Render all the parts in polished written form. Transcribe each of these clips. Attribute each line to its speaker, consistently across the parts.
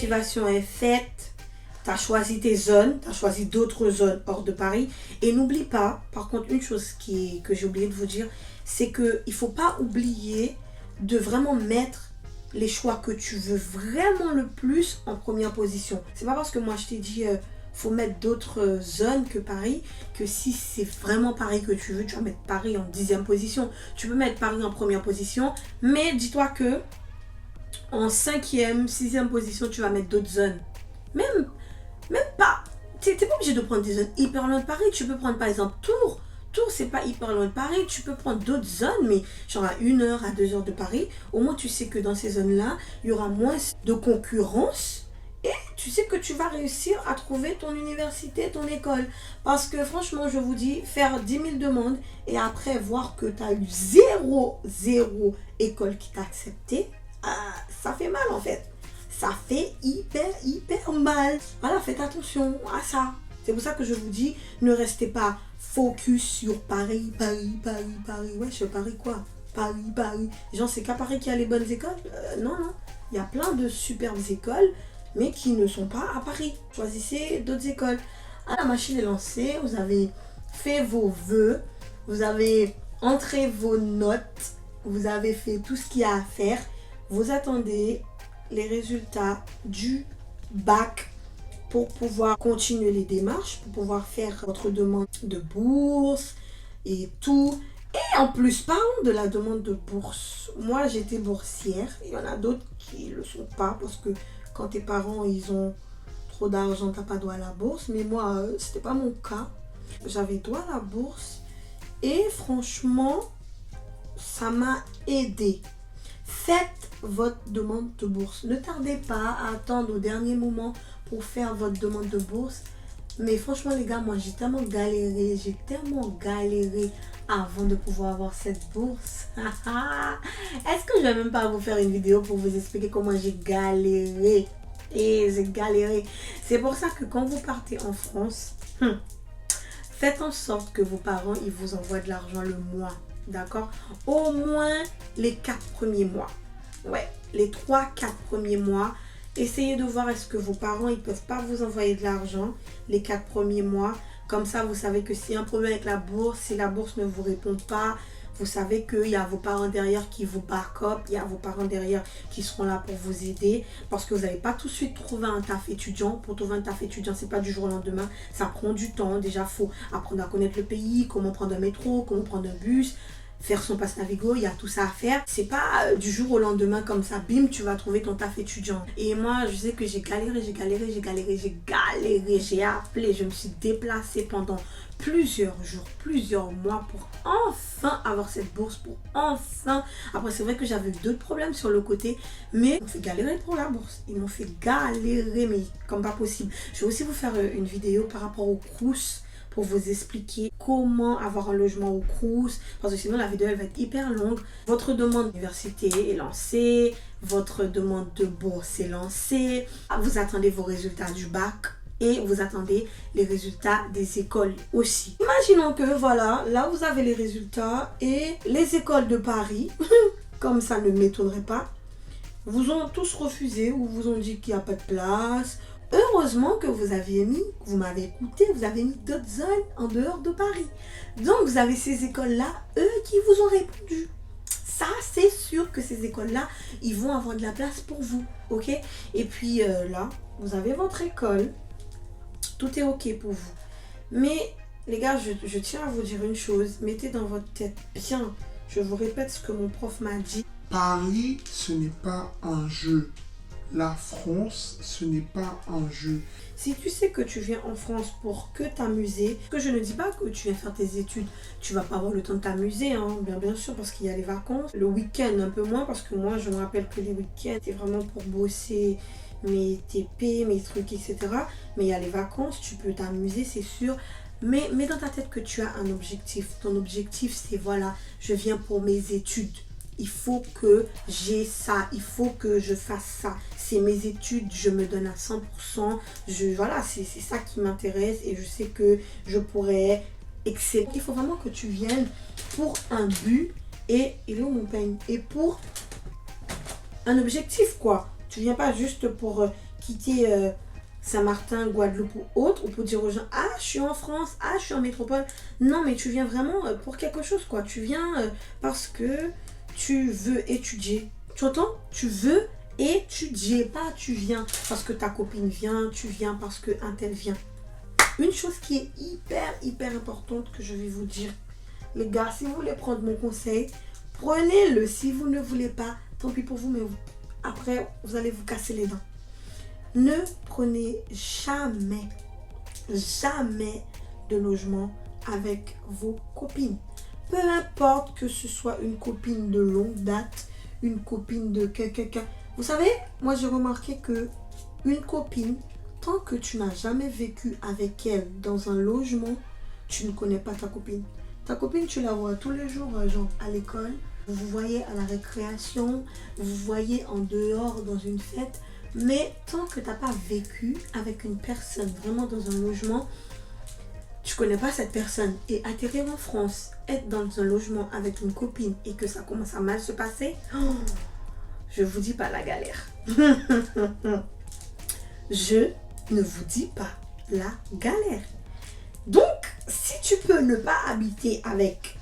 Speaker 1: motivation est faite, tu as choisi tes zones, tu as choisi d'autres zones hors de Paris. Et n'oublie pas, par contre, une chose que j'ai oublié de vous dire, c'est qu'il ne faut pas oublier de vraiment mettre les choix que tu veux vraiment le plus en première position. C'est pas parce que moi je t'ai dit faut mettre d'autres zones que Paris, que si c'est vraiment Paris que tu veux, tu vas mettre Paris en 10e position. Tu peux mettre Paris en première position, mais dis-toi que en 5e, 6e position, tu vas mettre d'autres zones. Même pas. T'es pas obligé de prendre des zones hyper loin de Paris. Tu peux prendre par exemple Tours. Tours, c'est pas hyper loin de Paris. Tu peux prendre d'autres zones, mais genre à 1 heure, à 2 heures de Paris. Au moins, tu sais que dans ces zones-là, il y aura moins de concurrence. Et tu sais que tu vas réussir à trouver ton université, ton école. Parce que franchement, je vous dis, faire 10 000 demandes et après voir que tu as eu zéro école qui t'a accepté, ça fait mal en fait. Ça fait hyper mal. Voilà, faites attention à ça. C'est pour ça que je vous dis, ne restez pas focus sur Paris. Ouais, je Paris quoi? Paris. Genre, c'est qu'à Paris qu'il y a les bonnes écoles? Non. Il y a plein de superbes écoles, mais qui ne sont pas à Paris. Choisissez d'autres écoles. Ah, la machine est lancée. Vous avez fait vos vœux. Vous avez entré vos notes. Vous avez fait tout ce qu'il y a à faire. Vous attendez les résultats du bac pour pouvoir continuer les démarches, pour pouvoir faire votre demande de bourse et tout. Et en plus, parlons de la demande de bourse. Moi, j'étais boursière. Il y en a d'autres qui ne le sont pas parce que quand tes parents, ils ont trop d'argent, tu n'as pas droit à la bourse. Mais moi, c'était pas mon cas. J'avais droit à la bourse. Et franchement, ça m'a aidé. Faites votre demande de bourse. Ne tardez pas à attendre au dernier moment pour faire votre demande de bourse. Mais franchement les gars, moi j'ai tellement galéré avant de pouvoir avoir cette bourse. Est-ce que je vais même pas vous faire une vidéo pour vous expliquer comment j'ai galéré? Et j'ai galéré. C'est pour ça que quand vous partez en France, faites en sorte que vos parents ils vous envoient de l'argent le mois. D'accord? Au moins les 4 premiers mois. Ouais, les 3-4 premiers mois. Essayez de voir est-ce que vos parents ils peuvent pas vous envoyer de l'argent les 4 premiers mois. Comme ça, vous savez que s'il y a un problème avec la bourse, si la bourse ne vous répond pas, vous savez qu'il y a vos parents derrière qui vous back up, il y a vos parents derrière qui seront là pour vous aider. Parce que vous n'allez pas tout de suite trouver un taf étudiant. Pour trouver un taf étudiant, c'est pas du jour au lendemain. Ça prend du temps. Déjà, il faut apprendre à connaître le pays, comment prendre un métro, comment prendre un bus, faire son passe Navigo, il y a tout ça à faire. C'est pas du jour au lendemain comme ça, bim, tu vas trouver ton taf étudiant. Et moi, je sais que j'ai galéré. J'ai appelé, je me suis déplacée pendant plusieurs jours, plusieurs mois pour enfin avoir cette bourse, pour enfin. Après, c'est vrai que j'avais d'autres problèmes sur le côté, mais ils m'ont fait galérer pour la bourse. Ils m'ont fait galérer, mais comme pas possible. Je vais aussi vous faire une vidéo par rapport au Crous, pour vous expliquer comment avoir un logement au Crous, parce que sinon la vidéo elle va être hyper longue. Votre demande d'université est lancée, votre demande de bourse est lancée, vous attendez vos résultats du bac et vous attendez les résultats des écoles aussi. Imaginons que voilà, là vous avez les résultats et les écoles de Paris, comme ça ne m'étonnerait pas, vous ont tous refusé ou vous ont dit qu'il n'y a pas de place. Heureusement que vous m'avez écouté, vous avez mis d'autres zones en dehors de Paris. Donc vous avez ces écoles-là, eux qui vous ont répondu. Ça, c'est sûr que ces écoles-là, ils vont avoir de la place pour vous, ok? Et puis là, vous avez votre école, tout est ok pour vous. Mais les gars, je tiens à vous dire une chose, mettez dans votre tête bien, je vous répète ce que mon prof m'a dit.
Speaker 2: Paris, ce n'est pas un jeu. La France, ce n'est pas un jeu.
Speaker 1: Si tu sais que tu viens en France pour que t'amuser, que je ne dis pas que tu viens faire tes études, tu vas pas avoir le temps de t'amuser, hein, bien sûr, parce qu'il y a les vacances. Le week-end, un peu moins, parce que moi, je me rappelle que les week-ends, c'est vraiment pour bosser mes TP, mes trucs, etc. Mais il y a les vacances, tu peux t'amuser, c'est sûr. Mais mets dans ta tête que tu as un objectif. Ton objectif, c'est voilà, je viens pour mes études. Il faut que j'ai ça, il faut que je fasse ça. C'est mes études, je me donne à 100%. Voilà, c'est ça qui m'intéresse et je sais que je pourrais exceller. Il faut vraiment que tu viennes pour un but et il est où mon peigne? Et pour un objectif quoi. Tu viens pas juste pour quitter Saint-Martin, Guadeloupe ou autre, ou pour dire aux gens, ah, je suis en France, ah, je suis en métropole. Non, mais tu viens vraiment pour quelque chose, quoi. Tu viens parce que tu veux étudier. Tu entends? Tu veux étudier, pas tu viens parce que ta copine vient, tu viens parce qu'un tel vient. Une chose qui est hyper importante que je vais vous dire, les gars, si vous voulez prendre mon conseil, prenez-le. Si vous ne voulez pas, tant pis pour vous, mais après, vous allez vous casser les dents. Ne prenez jamais de logement avec vos copines. Peu importe que ce soit une copine de longue date, une copine de quelqu'un. Vous savez, moi j'ai remarqué que une copine, tant que tu n'as jamais vécu avec elle dans un logement, tu ne connais pas ta copine. Ta copine, tu la vois tous les jours, genre à l'école. Vous vous voyez à la récréation, vous vous voyez en dehors dans une fête. Mais tant que tu n'as pas vécu avec une personne vraiment dans un logement, tu connais pas cette personne. Et atterrir en France, être dans un logement avec une copine et que ça commence à mal se passer, je vous dis pas la galère. Je ne vous dis pas la galère. Donc, si tu peux ne pas habiter avec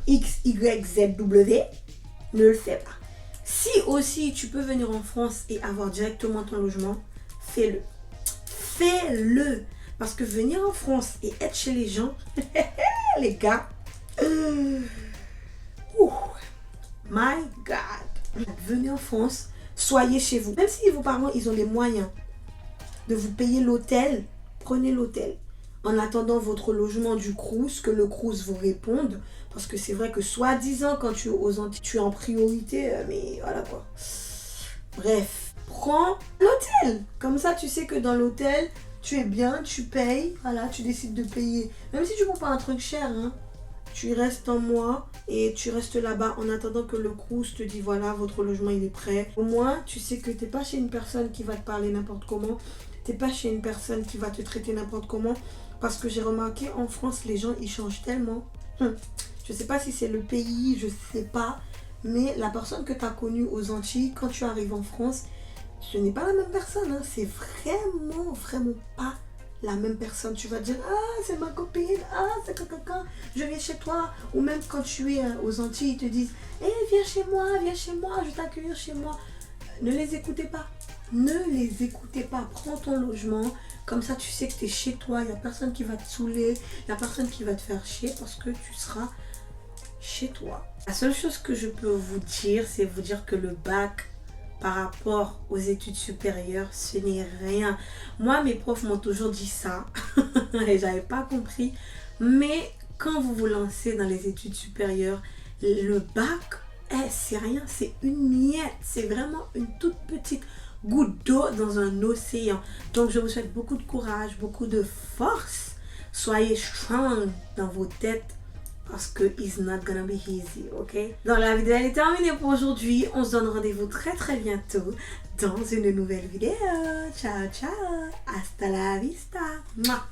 Speaker 1: X, Y, Z, W, ne le fais pas. Si aussi tu peux venir en France et avoir directement ton logement, fais-le. Fais-le. Parce que venir en France et être chez les gens, les gars, my God. Venez en France, soyez chez vous. Même si vos parents, ils ont les moyens de vous payer l'hôtel, prenez l'hôtel. En attendant votre logement du Crous, que le Crous vous réponde. Parce que c'est vrai que soi-disant, quand tu es aux Antilles, tu es en priorité, mais voilà quoi. Bref, prends l'hôtel. Comme ça, tu sais que dans l'hôtel, tu es bien, tu payes. Voilà, tu décides de payer. Même si tu ne prends pas un truc cher, hein, tu restes un mois et tu restes là-bas en attendant que le Crous te dit voilà, votre logement il est prêt. Au moins, tu sais que tu n'es pas chez une personne qui va te parler n'importe comment. Tu n'es pas chez une personne qui va te traiter n'importe comment. Parce que j'ai remarqué en France, les gens ils changent tellement. Je sais pas si c'est le pays, je sais pas. Mais la personne que tu as connue aux Antilles, quand tu arrives en France, ce n'est pas la même personne. Hein. C'est vraiment pas la même personne. Tu vas dire, ah, c'est ma copine, ah, c'est quelqu'un, je viens chez toi. Ou même quand tu es aux Antilles, ils te disent, viens chez moi, je vais t'accueillir chez moi. Ne les écoutez pas. Ne les écoutez pas. Prends ton logement. Comme ça, tu sais que tu es chez toi. Il n'y a personne qui va te saouler. Il n'y a personne qui va te faire chier parce que tu seras chez toi. La seule chose que je peux vous dire, c'est vous dire que le bac, par rapport aux études supérieures, ce n'est rien. Moi, mes profs m'ont toujours dit ça. Et j'avais pas compris. Mais quand vous vous lancez dans les études supérieures, le bac, c'est rien. C'est une miette. C'est vraiment une toute petite goutte d'eau dans un océan. Donc je vous souhaite beaucoup de courage, beaucoup de force. Soyez strong dans vos têtes parce que it's not gonna be easy, ok? Donc la vidéo elle est terminée pour aujourd'hui. On se donne rendez-vous très bientôt dans une nouvelle vidéo. Ciao ciao, hasta la vista. Mouah.